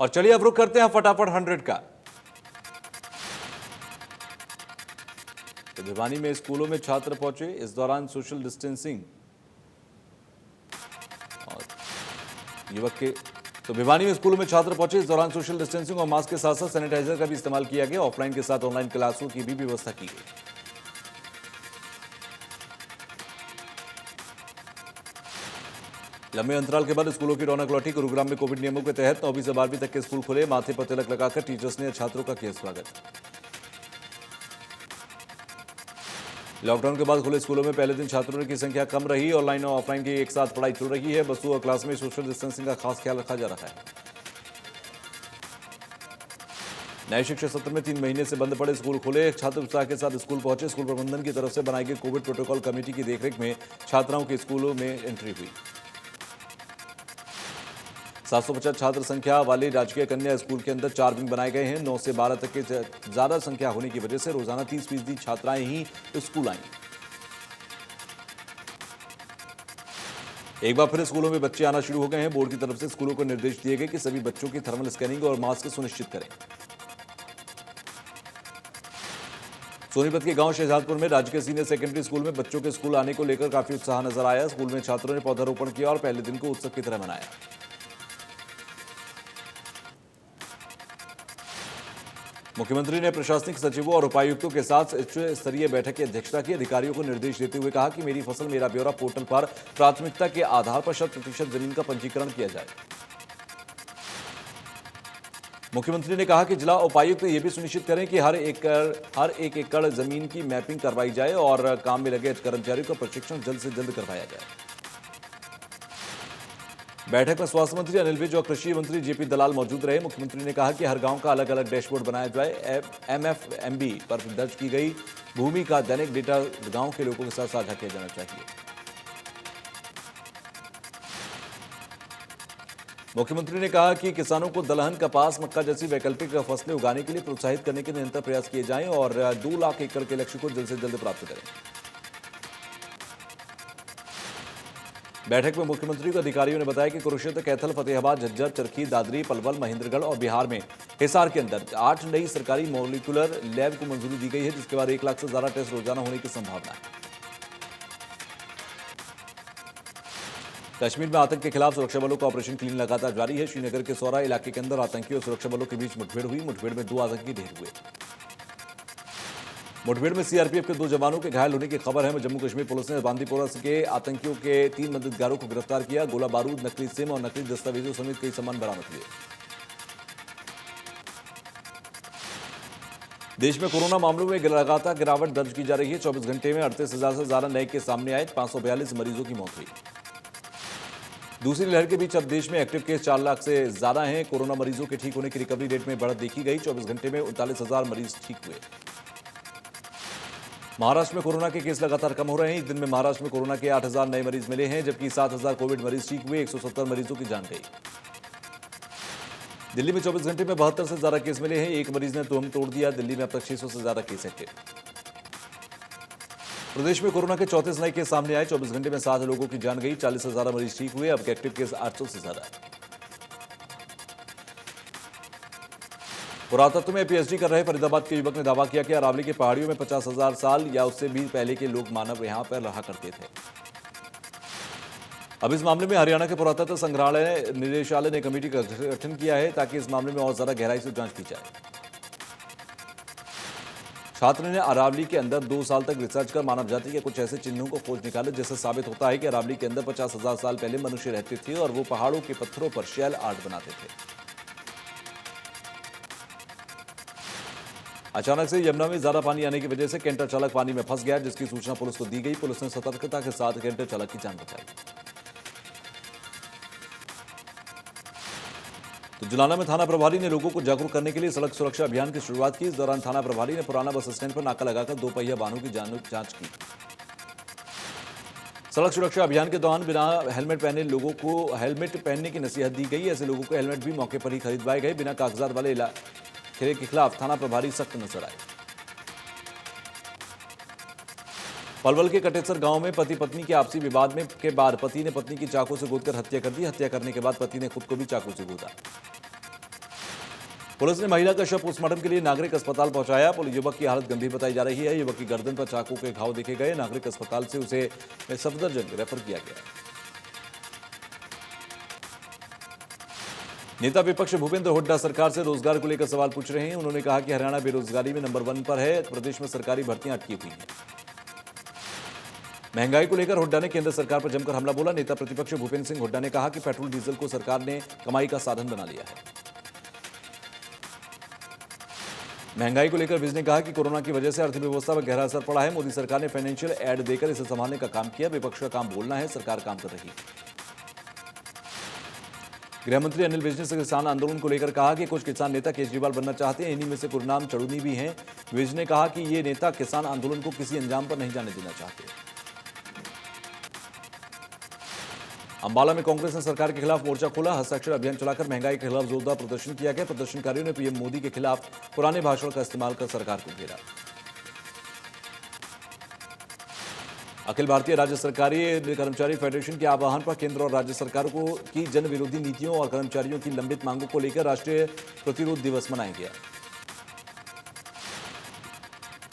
और चलिए अब रुक करते हैं फटाफट 100 का। तो भिवानी में स्कूलों में छात्र पहुंचे, इस दौरान सोशल डिस्टेंसिंग और युवक के भिवानी में स्कूलों में छात्र पहुंचे, इस दौरान सोशल डिस्टेंसिंग और मास्क के साथ साथ सैनिटाइजर का भी इस्तेमाल किया गया। ऑफलाइन के साथ ऑनलाइन क्लासों की भी व्यवस्था की गई। लंबे अंतराल के बाद स्कूलों की रौनक लौटी। गुरुग्राम में कोविड नियमों के तहत 9वीं से 12वीं तक के स्कूल खुले। माथे पर तिलक लगाकर टीचर्स ने छात्रों का किया स्वागत। लॉकडाउन के बाद खुले स्कूलों में पहले दिन छात्रों की संख्या कम रही। ऑनलाइन और ऑफलाइन की एक साथ पढ़ाई चल रही है। बसों और क्लास में सोशल डिस्टेंसिंग का खास ख्याल रखा जा रहा है। नए शिक्षा सत्र में 3 महीने से बंद पड़े स्कूल खुले। छात्र उत्साह के साथ स्कूल पहुंचे। स्कूल प्रबंधन की तरफ से बनाई गई कोविड प्रोटोकॉल कमेटी की देखरेख में छात्राओं के स्कूलों में एंट्री हुई। 750 छात्र संख्या वाले राजकीय कन्या स्कूल के अंदर 4 विंग बनाए गए हैं। 9 से 12 तक के ज्यादा संख्या होने की वजह से रोजाना 30% छात्राएं ही स्कूल आईं। एक बार फिर स्कूलों में बच्चे आना शुरू हो गए हैं। बोर्ड की तरफ से स्कूलों को निर्देश दिए गए कि सभी बच्चों की थर्मल स्कैनिंग और मास्क सुनिश्चित करें। सोनीपत के गांव शहजादपुर में राजकीय सीनियर सेकेंडरी स्कूल में बच्चों के स्कूल आने को लेकर काफी उत्साह नजर आया। स्कूल में छात्रों ने पौधारोपण किया और पहले दिन को उत्सव की तरह मनाया। मुख्यमंत्री ने प्रशासनिक सचिवों और उपायुक्तों के साथ उच्च स्तरीय बैठक की अध्यक्षता की। अधिकारियों को निर्देश देते हुए कहा कि मेरी फसल मेरा ब्यौरा पोर्टल पर प्राथमिकता के आधार पर 100% जमीन का पंजीकरण किया जाए। मुख्यमंत्री ने कहा कि जिला उपायुक्त ये भी सुनिश्चित करें कि हर एक एकड़ जमीन की मैपिंग करवाई जाए और काम में लगे कर्मचारियों का प्रशिक्षण जल्द से जल्द करवाया जाए। बैठक में स्वास्थ्य मंत्री अनिल विज और कृषि मंत्री जेपी दलाल मौजूद रहे। मुख्यमंत्री ने कहा कि हर गांव का अलग अलग डैशबोर्ड बनाया जाए। MFMB पर दर्ज की गई भूमि का दैनिक डेटा गांव के लोगों के साथ साझा किया जाना चाहिए। मुख्यमंत्री ने कहा कि किसानों को दलहन, कपास, मक्का जैसी वैकल्पिक फसलें उगाने के लिए प्रोत्साहित करने के निरंतर प्रयास किए जाएं और 2 लाख एकड़ के लक्ष्य को जल्द से जल्द प्राप्त करें। बैठक में मुख्यमंत्री को अधिकारियों ने बताया कि कुरुक्षेत्र, कैथल, फतेहाबाद, झज्जर, चरखी, दादरी, पलवल, महेंद्रगढ़ और बिहार में हिसार के अंदर 8 नई सरकारी मॉलिक्यूलर लैब को मंजूरी दी गई है, जिसके बाद 1 लाख से ज्यादा टेस्ट रोजाना होने की संभावना है। कश्मीर में आतंक के खिलाफ सुरक्षा बलों का ऑपरेशन क्लीन लगातार जारी है। श्रीनगर के सौरा इलाके के अंदर आतंकियों और सुरक्षा बलों के बीच मुठभेड़ हुई। मुठभेड़ में 2 आतंकी ढेर हुए। मुठभेड़ में सीआरपीएफ के 2 जवानों के घायल होने की खबर है। जम्मू कश्मीर पुलिस ने बांदीपोरा के आतंकियों के 3 मददगारों को गिरफ्तार किया। गोला बारूद, नकली सिम और नकली दस्तावेजों समेत कई सामान बरामद हुए। देश में कोरोना मामलों में लगातार गिरावट दर्ज की जा रही है। 24 घंटे में 38,000 से ज्यादा नए केस सामने आए। 542 मरीजों की मौत हुई। दूसरी लहर के बीच अब देश में एक्टिव केस 4 लाख से ज्यादा हैं। कोरोना मरीजों के ठीक होने की रिकवरी रेट में बढ़त देखी गई। 24 घंटे में 39,000 मरीज ठीक हुए। महाराष्ट्र में कोरोना के केस लगातार कम हो रहे हैं। एक दिन में महाराष्ट्र में कोरोना के 8,000 नए मरीज मिले हैं, जबकि 7,000 कोविड मरीज ठीक हुए। 170 मरीजों की जान गई। दिल्ली में 24 घंटे में 72 से ज्यादा केस मिले हैं। एक मरीज ने तुम तोड़ दिया। दिल्ली में अब तक 600 से ज्यादा केस एक्टिव। प्रदेश में कोरोना के 34 नए केस सामने आए। 24 घंटे में 7 लोगों की जान गई। 40 से ज्यादा मरीज ठीक हुए। अब एक्टिव केस 800 से ज्यादा है। पुरातत्व में पीएचडी कर रहे फरीदाबाद के युवक ने दावा किया कि अरावली की पहाड़ियों में 50,000 साल या उससे भी पहले के लोग मानव यहां पर रहा करते थे। अब इस मामले में हरियाणा के पुरातत्व संग्रहालय निदेशालय ने कमेटी का गठन किया है ताकि इस मामले में और ज्यादा गहराई से जांच की जाए। छात्र ने अरावली के अंदर 2 साल तक रिसर्च कर मानव जाति के कुछ ऐसे चिन्हों को खोज निकाले जिससे साबित होता है कि अरावली के अंदर 50,000 साल पहले मनुष्य रहते थे और वो पहाड़ों के पत्थरों पर शैल आर्ट बनाते थे। अचानक से यमुना में ज्यादा पानी आने की वजह से कैंटर चालक पानी में फंस गया, जिसकी सूचना पुलिस को दी गई। पुलिस ने सतर्कता के साथ कैंटर चालक की जान बचाई। तो जुलाना में थाना प्रभारी ने लोगों को जागरूक करने के लिए सड़क सुरक्षा अभियान की शुरुआत की। इस दौरान थाना प्रभारी ने पुराना बस स्टैंड पर नाका लगाकर 2 पहिया वाहनों की जांच की। सड़क सुरक्षा अभियान के दौरान बिना हेलमेट पहने लोगों को हेलमेट पहनने की नसीहत दी गई। ऐसे लोगों को हेलमेट भी मौके पर ही खरीदवाए गए। बिना कागजात वाले खेरे के खिलाफ थाना प्रभारी सख्त नजर आए। पलवल के कटेसर गांव में पति पत्नी के आपसी विवाद में के बाद पति ने पत्नी की चाकू से गोदकर हत्या कर दी। हत्या करने के बाद पति ने खुद को भी चाकू से गोदा। पुलिस ने महिला का शव पोस्टमार्टम के लिए नागरिक अस्पताल पहुंचाया। युवक की हालत गंभीर बताई जा रही है। युवक की गर्दन पर चाकू के घाव देखे गए। नागरिक अस्पताल से उसे सफदरजंग रेफर किया गया। नेता विपक्ष भूपेंद्र हुड्डा सरकार से रोजगार को लेकर सवाल पूछ रहे हैं। उन्होंने कहा कि हरियाणा बेरोजगारी में नंबर 1 पर है। प्रदेश में सरकारी भर्तियां अटकी हुई हैं। महंगाई को लेकर हुड्डा ने केंद्र सरकार पर जमकर हमला बोला। नेता प्रतिपक्ष भूपेंद्र सिंह हुड्डा ने कहा कि पेट्रोल डीजल को सरकार ने कमाई का साधन बना लिया है। महंगाई को लेकर विज ने कहा कि कोरोना की वजह से अर्थव्यवस्था पर गहरा असर पड़ा है। मोदी सरकार ने फाइनेंशियल एड देकर इसे संभालने का काम किया। विपक्ष का काम बोलना है, सरकार काम कर रही है। गृह मंत्री अनिल विज ने किसान आंदोलन को लेकर कहा कि कुछ किसान नेता केजरीवाल बनना चाहते हैं। इन्हीं में से गुरनाम चढ़ूनी भी हैं। विज ने कहा कि ये नेता किसान आंदोलन को किसी अंजाम पर नहीं जाने देना चाहते। अंबाला में कांग्रेस ने सरकार के खिलाफ मोर्चा खोला। हस्ताक्षर अभियान चलाकर महंगाई के खिलाफ जोरदार प्रदर्शन किया गया। प्रदर्शनकारियों ने पीएम मोदी के खिलाफ पुराने भाषण का इस्तेमाल कर सरकार को घेरा। अखिल भारतीय राज्य सरकारी कर्मचारी फेडरेशन के आह्वान पर केंद्र और राज्य सरकारों की जन विरोधी नीतियों और कर्मचारियों की लंबित मांगों को लेकर राष्ट्रीय प्रतिरोध दिवस मनाया गया।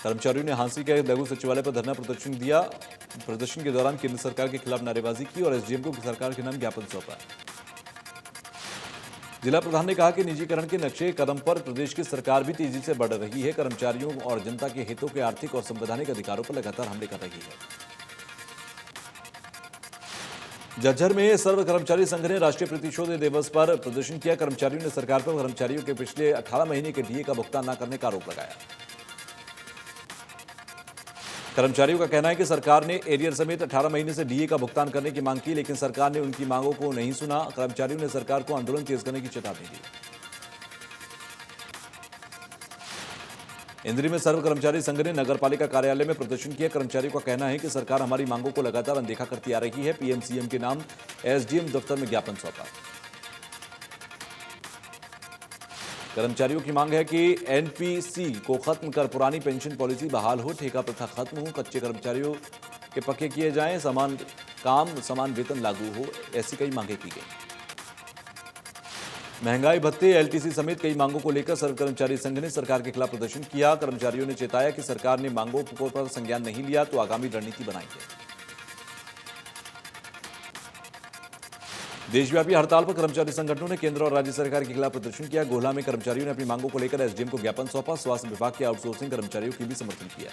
कर्मचारियों ने हांसी के लघु सचिवालय पर धरना प्रदर्शन दिया। प्रदर्शन के दौरान केंद्र सरकार के खिलाफ नारेबाजी की और एसडीएम को सरकार के नाम ज्ञापन सौंपा। जिला प्रधान ने कहा कि निजीकरण के नक्शे कदम पर प्रदेश की सरकार भी तेजी से बढ़ रही है। कर्मचारियों और जनता के हितों के आर्थिक और संवैधानिक अधिकारों पर लगातार हमले कर रही है। झज्जर में सर्व कर्मचारी संघ ने राष्ट्रीय प्रतिशोध दिवस पर प्रदर्शन किया। कर्मचारियों ने सरकार पर कर्मचारियों के पिछले 18 महीने के डीए का भुगतान न करने का आरोप लगाया। कर्मचारियों का कहना है कि सरकार ने एरियर समेत 18 महीने से डीए का भुगतान करने की मांग की, लेकिन सरकार ने उनकी मांगों को नहीं सुना। कर्मचारियों ने सरकार को आंदोलन तेज करने की चेतावनी दी। इंद्री में सर्व कर्मचारी संघ ने नगरपालिका कार्यालय में प्रदर्शन किया। कर्मचारियों का कहना है कि सरकार हमारी मांगों को लगातार अनदेखा करती आ रही है। पीएम सीएम के नाम एसडीएम दफ्तर में ज्ञापन सौंपा। कर्मचारियों की मांग है कि एनपीसी को खत्म कर पुरानी पेंशन पॉलिसी बहाल हो, ठेका प्रथा खत्म हो, कच्चे कर्मचारियों के पक्के किए जाएं, समान काम समान वेतन लागू हो, ऐसी कई मांगें की गई। महंगाई भत्ते, एलटीसी समेत कई मांगों को लेकर सर्व कर्मचारी संघ ने सरकार के खिलाफ प्रदर्शन किया। कर्मचारियों ने चेताया कि सरकार ने मांगों पर संज्ञान नहीं लिया तो आगामी रणनीति बनाएंगे। देशव्यापी हड़ताल पर कर्मचारी संगठनों ने केंद्र और राज्य सरकार के खिलाफ प्रदर्शन किया। गोहला में कर्मचारियों ने अपनी मांगों को लेकर एसडीएम को ज्ञापन सौंपा। स्वास्थ्य विभाग के आउटसोर्सिंग कर्मचारियों की भी समर्थन किया।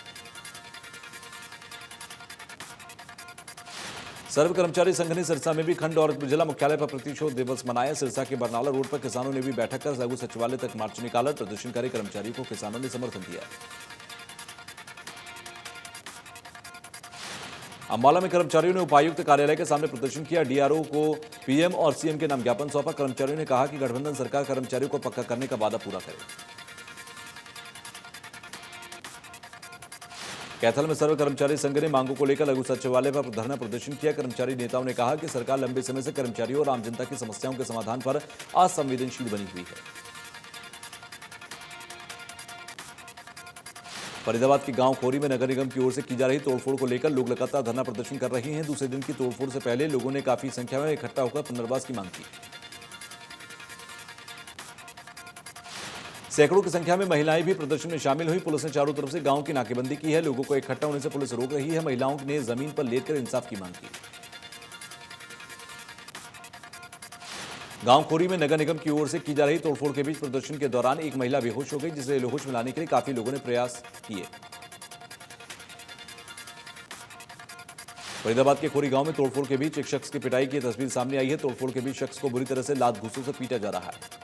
सर्व कर्मचारी संघ ने सिरसा में भी खंड और जिला मुख्यालय पर प्रतिशोध दिवस मनाया। सिरसा के बरनाला रोड पर किसानों ने भी बैठक कर लघु सचिवालय तक मार्च निकाला। प्रदर्शनकारी कर्मचारियों को किसानों ने समर्थन दिया। अंबाला में कर्मचारियों ने उपायुक्त कार्यालय के सामने प्रदर्शन किया। डीआरओ को पीएम और सीएम के नाम ज्ञापन सौंपा। कर्मचारियों ने कहा कि गठबंधन सरकार कर्मचारियों को पक्का करने का वादा पूरा करे। कैथल में सर्व कर्मचारी संघ ने मांगों को लेकर लघु सचिवालय पर धरना प्रदर्शन किया। कर्मचारी नेताओं ने कहा कि सरकार लंबे समय से कर्मचारियों और आम जनता की समस्याओं के समाधान पर असंवेदनशील बनी हुई है। फरीदाबाद के गांव खोरी में नगर निगम की ओर से की जा रही तोड़फोड़ को लेकर लोग लगातार धरना प्रदर्शन कर रहे हैं। दूसरे दिन की तोड़फोड़ से पहले लोगों ने काफी संख्या में इकट्ठा होकर पुनर्वास की मांग की। सैकड़ों की संख्या में महिलाएं भी प्रदर्शन में शामिल हुई। पुलिस ने चारों तरफ से गांव की नाकेबंदी की है। लोगों को इकट्ठा होने से पुलिस रोक रही है। महिलाओं ने जमीन पर लेटकर इंसाफ की मांग की। गांव खोरी में नगर निगम की ओर से की जा रही तोड़फोड़ के बीच प्रदर्शन के दौरान एक महिला बेहोश हो गई, जिसे होश में लाने के लिए काफी लोगों ने प्रयास किए। फरीदाबाद के खोरी गांव में तोड़फोड़ के बीच एक शख्स की पिटाई की तस्वीर सामने आई है। तोड़फोड़ के बीच शख्स को बुरी तरह से लात घूंसों से पीटा जा रहा है।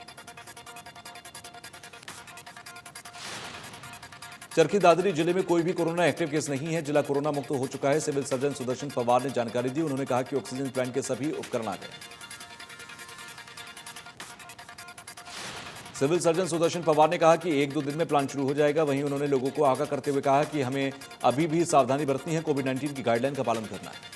चरखी दादरी जिले में कोई भी कोरोना एक्टिव केस नहीं है। जिला कोरोना मुक्त हो चुका है। सिविल सर्जन सुदर्शन पवार ने जानकारी दी। उन्होंने कहा कि ऑक्सीजन प्लांट के सभी उपकरण आ गए। सिविल सर्जन सुदर्शन पवार ने कहा कि 1-2 दिन में प्लांट शुरू हो जाएगा। वहीं उन्होंने लोगों को आगाह करते हुए कहा कि हमें अभी भी सावधानी बरतनी है, कोविड-19 की गाइडलाइन का पालन करना है।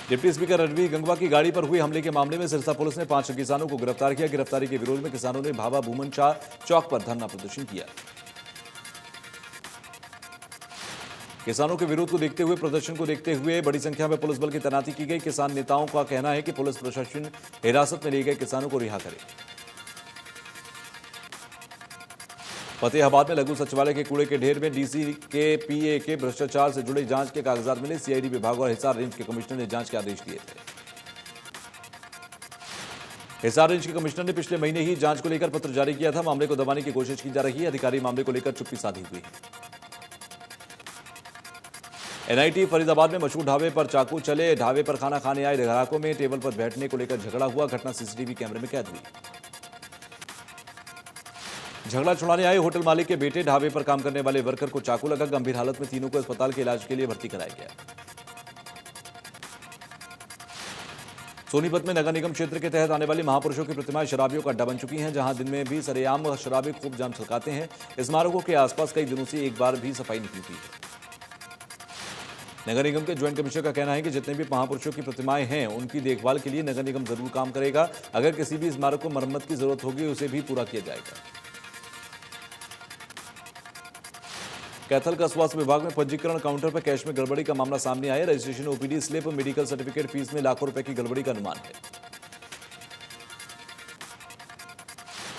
डिप्टी स्पीकर रणवीर गंगवा की गाड़ी पर हुए हमले के मामले में सिरसा पुलिस ने 5 किसानों को गिरफ्तार किया। गिरफ्तारी के विरोध में किसानों ने भाभा भूमन शाह चौक पर धरना प्रदर्शन किया। किसानों के विरोध को देखते हुए, प्रदर्शन को देखते हुए बड़ी संख्या में पुलिस बल की तैनाती की गई। किसान नेताओं का कहना है कि पुलिस प्रशासन हिरासत में लिए गए किसानों को रिहा करे। फतेहाबाद में लघु सचिवालय के कूड़े के ढेर में डीसी के पीए के भ्रष्टाचार से जुड़े जांच के कागजात मिले। सीआईडी विभाग और हिसार रेंज के कमिश्नर ने जांच के आदेश दिए थे। हिसार रेंज के कमिश्नर ने पिछले महीने ही जांच को लेकर पत्र जारी किया था। मामले को दबाने की कोशिश की जा रही है। अधिकारी मामले को लेकर चुप्पी साधी हुई है। एनआईटी फरीदाबाद में मशहूर ढाबे पर चाकू चले। ढाबे पर खाना खाने आए ग्राहकों में टेबल पर बैठने को लेकर झगड़ा हुआ। घटना सीसीटीवी कैमरे में कैद हुई। झगड़ा छुड़ाने आए होटल मालिक के बेटे ढाबे पर काम करने वाले वर्कर को चाकू लगा। गंभीर हालत में तीनों को अस्पताल के इलाज के लिए भर्ती कराया गया। सोनीपत में नगर निगम क्षेत्र के तहत आने वाली महापुरुषों की प्रतिमाएं शराबियों का अड्डा बन चुकी हैं, जहां दिन में भी सरेआम शराबी खूब जाम छलकाते हैं। स्मारकों के आसपास कई दिनों से एक बार भी सफाई नहीं हुई है। नगर निगम के ज्वाइंट कमिश्नर का कहना है कि जितने भी महापुरुषों की प्रतिमाएं हैं उनकी देखभाल के लिए नगर निगम जरूर काम करेगा। अगर किसी भी स्मारक को मरम्मत की जरूरत होगी उसे भी पूरा किया जाएगा। कैथल का स्वास्थ्य विभाग में पंजीकरण काउंटर पर कैश में गड़बड़ी का मामला सामने आया। Registration, OPD slip, medical certificate fees में लाखों रुपए की गड़बड़ी का अनुमान है।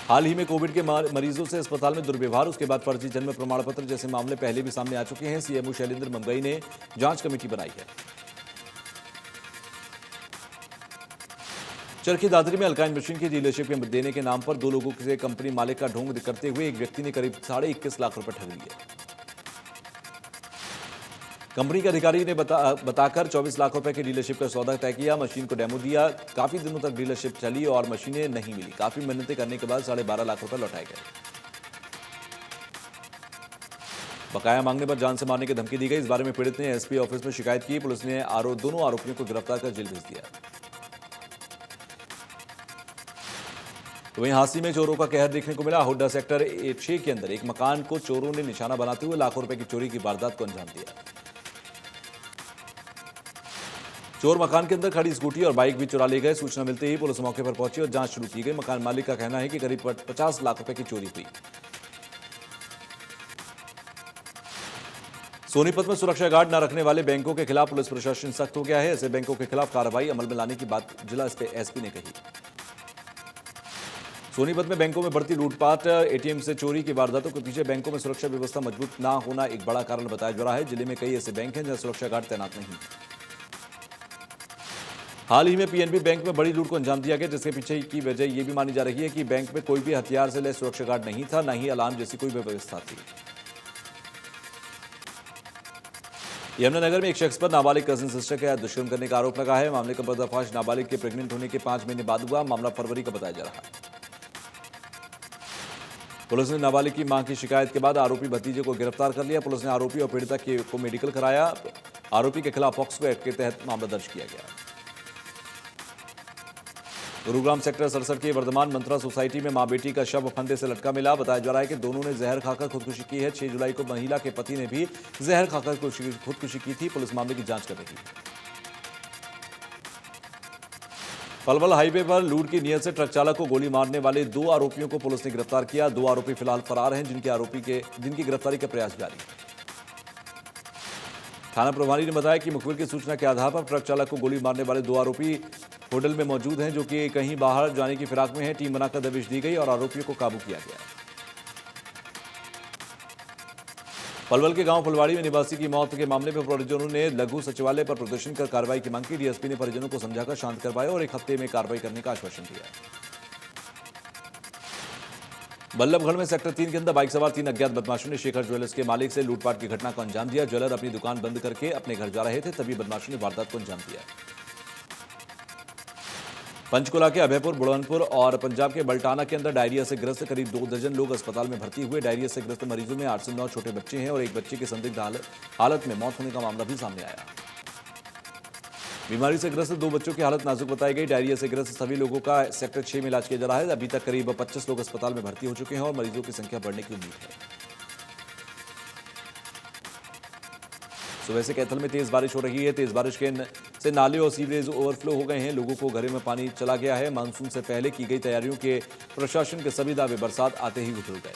हाल ही में कोविड के मरीजों से अस्पताल में दुर्व्यवहार, उसके बाद फर्जी जन्म प्रमाण पत्र जैसे मामले पहले भी सामने आ चुके हैं। सीएमओ शैलेंद्र मंगई ने जांच कमेटी बनाई है। चरखी दादरी में अल्काइन मशीन की डीलरशिप देने के नाम पर दो लोगों से कंपनी मालिक का ढोंग करते हुए एक व्यक्ति ने करीब 21.5 लाख रुपए ठग लिए। कंपनी के अधिकारी ने बताकर 24 लाख रुपए की डीलरशिप का सौदा तय किया। मशीन को डेमो दिया। काफी दिनों तक डीलरशिप चली और मशीनें नहीं मिली। काफी मिन्नतें करने के बाद 12.5 लाख रुपए लौटाए गए। बकाया मांगने पर जान से मारने की धमकी दी गई। इस बारे में पीड़ित ने एसपी ऑफिस में शिकायत की। पुलिस ने दोनों आरोपियों को गिरफ्तार कर जेल भेज दिया। तो वहीं हांसी में चोरों का कहर देखने को मिला। हुड्डा सेक्टर 6 के अंदर एक मकान को चोरों ने निशाना बनाते हुए लाखों रुपए की चोरी की वारदात को अंजाम दिया। चोर मकान के अंदर खड़ी स्कूटी और बाइक भी चुरा ले गए। सूचना मिलते ही पुलिस मौके पर पहुंची और जांच शुरू की गई। मकान मालिक का कहना है कि करीब 50 लाख रुपए की चोरी हुई। सोनीपत में सुरक्षा गार्ड न रखने वाले बैंकों के खिलाफ पुलिस प्रशासन सख्त हो गया है। ऐसे बैंकों के खिलाफ कार्रवाई अमल में लाने की बात जिला एसपी ने कही। सोनीपत में बैंकों में बढ़ती लूटपाट, एटीएम से चोरी की वारदातों के पीछे बैंकों में सुरक्षा व्यवस्था मजबूत न होना एक बड़ा कारण बताया जा रहा है। जिले में कई ऐसे बैंक हैं जहां सुरक्षा गार्ड तैनात नहीं है। हाल ही में पीएनबी बैंक में बड़ी लूट को अंजाम दिया गया, जिसके पीछे की वजह यह भी मानी जा रही है कि बैंक में कोई भी हथियार से लैस सुरक्षा गार्ड नहीं था, न ही अलार्म जैसी कोई व्यवस्था थी। यमुनानगर में एक शख्स पर नाबालिग कजिन सिस्टर के दुष्कर्म करने का आरोप लगा है। मामले का पर्दाफाश नाबालिग के प्रेग्नेंट होने के 5 महीने बाद हुआ। मामला फरवरी का बताया जा रहा है। पुलिस ने नाबालिग की मां की शिकायत के बाद आरोपी भतीजे को गिरफ्तार कर लिया। पुलिस ने आरोपी और पीड़िता को मेडिकल कराया। आरोपी के खिलाफ पॉक्सो एक्ट के तहत मामला दर्ज किया गया। गुरुग्राम सेक्टर 67 की वर्धमान मंत्रा सोसाइटी में मां बेटी का शव फंदे से लटका मिला। बताया जा रहा है कि दोनों ने जहर खाकर खुदकुशी की है। 6 जुलाई को महिला के पति ने भी जहर खाकर खुदकुशी की थी। पुलिस मामले की जांच कर रही है। पलवल हाईवे पर लूट की नियत से ट्रक चालक को गोली मारने वाले 2 आरोपियों को पुलिस ने गिरफ्तार किया। 2 आरोपी फिलहाल फरार हैं, जिनकी गिरफ्तारी का प्रयास जारी है। थाना प्रभारी ने बताया कि मुखबिर की सूचना के आधार पर ट्रक चालक को गोली मारने वाले 2 आरोपी होटल में मौजूद हैं, जो कि कहीं बाहर जाने की फिराक में है। टीम बनाकर दबिश दी गई और आरोपियों को काबू किया गया। पलवल के गांव फुलवाड़ी में निवासी की मौत के मामले में परिजनों ने लघु सचिवालय पर प्रदर्शन कर कार्रवाई की मांग की। डीएसपी ने परिजनों को समझाकर शांत करवाया और 1 हफ्ते में कार्रवाई करने का आश्वासन दिया। बल्लभगढ़ में सेक्टर 3 के अंदर बाइक सवार 3 अज्ञात बदमाशों ने शेखर ज्वेलर्स के मालिक से लूटपाट की घटना को अंजाम दिया। ज्वेलर अपनी दुकान बंद करके अपने घर जा रहे थे, तभी बदमाशों ने वारदात को अंजाम दिया। पंचकुला के अभयपुर, बुढ़नपुर और पंजाब के बल्टाना के अंदर डायरिया से ग्रस्त करीब 2 दर्जन लोग अस्पताल में भर्ती हुए। डायरिया से ग्रस्त मरीजों में 8 से 9 छोटे बच्चे हैं और एक बच्चे की संदिग्ध हालत में मौत होने का मामला भी सामने आया। बीमारी से ग्रस्त 2 बच्चों की हालत नाजुक बताई गई। डायरिया से ग्रस्त सभी लोगों का सेक्टर 6 में इलाज किया जा रहा है। अभी तक करीब 25 लोग अस्पताल में भर्ती हो चुके हैं और मरीजों की संख्या बढ़ने की उम्मीद है। सुबह से कैथल में तेज बारिश हो रही है। तेज बारिश से नाले और सीवरेज ओवरफ्लो हो गए हैं। लोगों को घरों में पानी चला गया है। मानसून से पहले की गई तैयारियों के प्रशासन के सभी दावे बरसात आते ही उछल गए।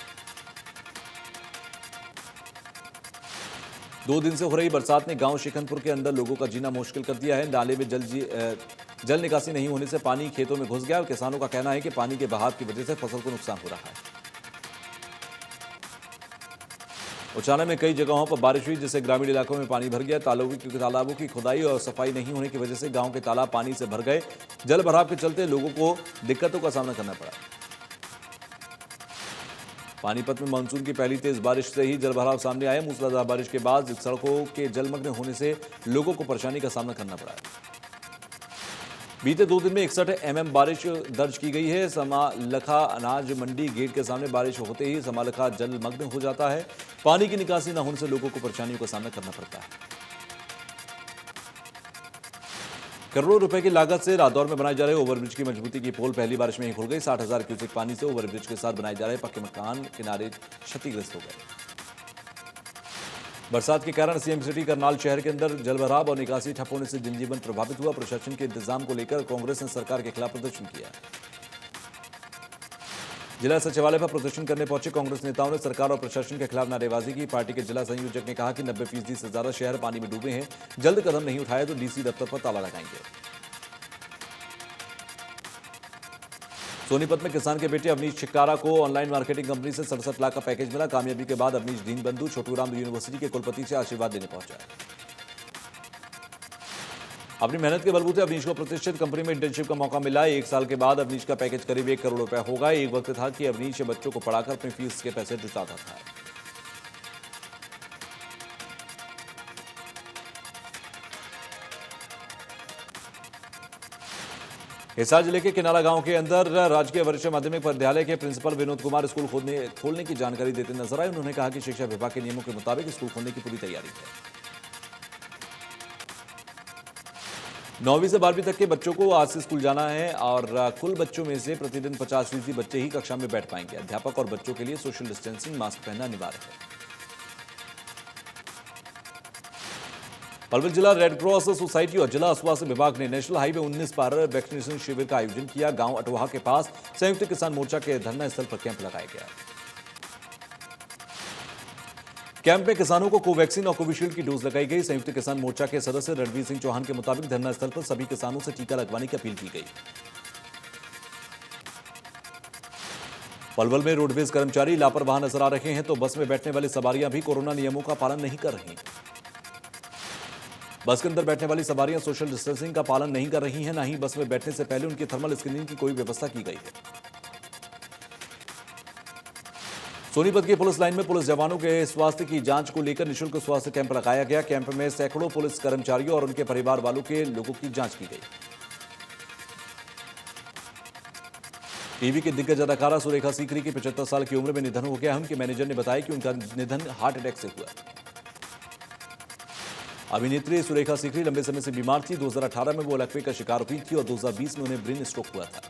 2 दिन से हो रही बरसात ने गांव शिकनपुर के अंदर लोगों का जीना मुश्किल कर दिया है। नाले में जल निकासी नहीं होने से पानी खेतों में घुस गया और किसानों का कहना है कि पानी के बहाव की वजह से फसल को नुकसान हो रहा है। उचाना में कई जगहों पर बारिश हुई, जिससे ग्रामीण इलाकों में पानी भर गया। तालाबों की खुदाई और सफाई नहीं होने की वजह से गांव के तालाब पानी से भर गए। जल भराव के चलते लोगों को दिक्कतों का सामना करना पड़ा। पानीपत में मानसून की पहली तेज बारिश से ही जलभराव सामने आया। मूसलाधार बारिश के बाद सड़कों के जलमग्न होने से लोगों को परेशानी का सामना करना पड़ा है। बीते 2 दिन में 61 mm बारिश दर्ज की गई है। समालखा अनाज मंडी गेट के सामने बारिश होते ही समालखा जलमग्न हो जाता है। पानी की निकासी न होने से लोगों को परेशानियों का सामना करना पड़ता है। करोड़ों रुपए की लागत से रादौर में बनाए जा रहे ओवरब्रिज की मजबूती की पोल पहली बारिश में ही खुल गई। 60,000 क्यूसेक पानी से ओवरब्रिज के साथ बनाए जा रहे पक्के मकान किनारे क्षतिग्रस्त हो गए। बरसात के कारण सीएम सिटी करनाल शहर के अंदर जलभराव और निकासी ठप होने से जनजीवन प्रभावित हुआ। प्रशासन के इंतजाम को लेकर कांग्रेस ने सरकार के खिलाफ प्रदर्शन किया। जिला सचिवालय पर प्रदर्शन करने पहुंचे कांग्रेस नेताओं ने सरकार और प्रशासन के खिलाफ नारेबाजी की। पार्टी के जिला संयोजक ने कहा कि 90% से ज्यादा शहर पानी में डूबे हैं। जल्द कदम नहीं उठाया तो डीसी दफ्तर पर ताला लगाएंगे। सोनीपत में किसान के बेटे अवनीश छिक्कारा को ऑनलाइन मार्केटिंग कंपनी से 67 लाख का पैकेज मिला। कामयाबी के बाद अवनीश दीनबंधु छोटूराम यूनिवर्सिटी के कुलपति से आशीर्वाद लेने पहुंचा। अपनी मेहनत के बलबूते अवनीश को प्रतिष्ठित कंपनी में इंटर्नशिप का मौका मिला। 1 साल के बाद अवनीश का पैकेज करीब 1 करोड़ रुपए होगा। एक वक्त था कि अवनीश बच्चों को पढ़ाकर अपनी फीस के पैसे जुटाता था। हिसार जिले के किनारा गांव के अंदर राजकीय वरिष्ठ माध्यमिक विद्यालय के प्रिंसिपल विनोद कुमार स्कूल खोलने की जानकारी देते नजर आए। उन्होंने कहा कि शिक्षा विभाग के नियमों के मुताबिक स्कूल खोलने की पूरी तैयारी है। 9वीं से 12वीं तक के बच्चों को आज से स्कूल जाना है और कुल बच्चों में से प्रतिदिन 50% बच्चे ही कक्षा में बैठ पाएंगे। अध्यापक और बच्चों के लिए सोशल डिस्टेंसिंग, मास्क पहनना अनिवार्य है। पलवल जिला रेड क्रॉस सोसाइटी और जिला स्वास्थ्य विभाग ने नेशनल हाईवे 19 पर वैक्सीनेशन शिविर का आयोजन किया। गांव अटवाहा के पास संयुक्त किसान मोर्चा के धरना स्थल पर कैंप लगाया गया। कैंप में किसानों को कोवैक्सीन और कोविशील्ड की डोज लगाई गई। संयुक्त किसान मोर्चा के सदस्य रणवीर सिंह चौहान के मुताबिक धरना स्थल पर सभी किसानों से टीका लगवाने की अपील की गई। पलवल में रोडवेज कर्मचारी लापरवाह नजर आ रहे हैं तो बस में बैठने वाली सवारियां भी कोरोना नियमों का पालन नहीं कर रही। बस के अंदर बैठने वाली सवारियां सोशल डिस्टेंसिंग का पालन नहीं कर रही हैं। न ही बस में बैठने से पहले उनकी थर्मल स्क्रीनिंग की कोई व्यवस्था की गई है। सोनीपत की पुलिस लाइन में पुलिस जवानों के स्वास्थ्य की जांच को लेकर निःशुल्क स्वास्थ्य कैंप लगाया गया। कैंप में सैकड़ों पुलिस कर्मचारियों और उनके परिवार वालों के लोगों की जांच की गई। टीवी की दिग्गज अदाकारा सुरेखा सीकरी की 75 साल की उम्र में निधन हो गया। उनके मैनेजर ने बताया कि उनका निधन हार्ट अटैक से हुआ। अभिनेत्री सुरेखा सीकरी लंबे समय से बीमार थी। 2018 में वो एलकवे का शिकार हुई थी और 2020 में उन्हें ब्रेन स्ट्रोक हुआ था।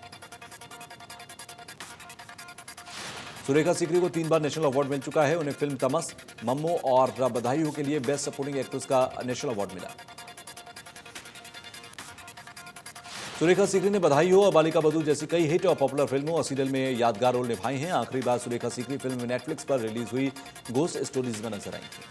सुरेखा सीकरी को 3 बार नेशनल अवार्ड मिल चुका है। उन्हें फिल्म तमस, मम्मो और बधाई हो के लिए बेस्ट सपोर्टिंग एक्ट्रेस का नेशनल अवार्ड मिला। सुरेखा सीकरी ने बधाई हो और बालिका बधू जैसी कई हिट और पॉपुलर फिल्मों और सीरियल में यादगार रोल निभाए हैं। आखिरी बार सुरेखा सीकरी फिल्म नेटफ्लिक्स पर रिलीज हुई घोस्ट स्टोरीज में नजर आई थी।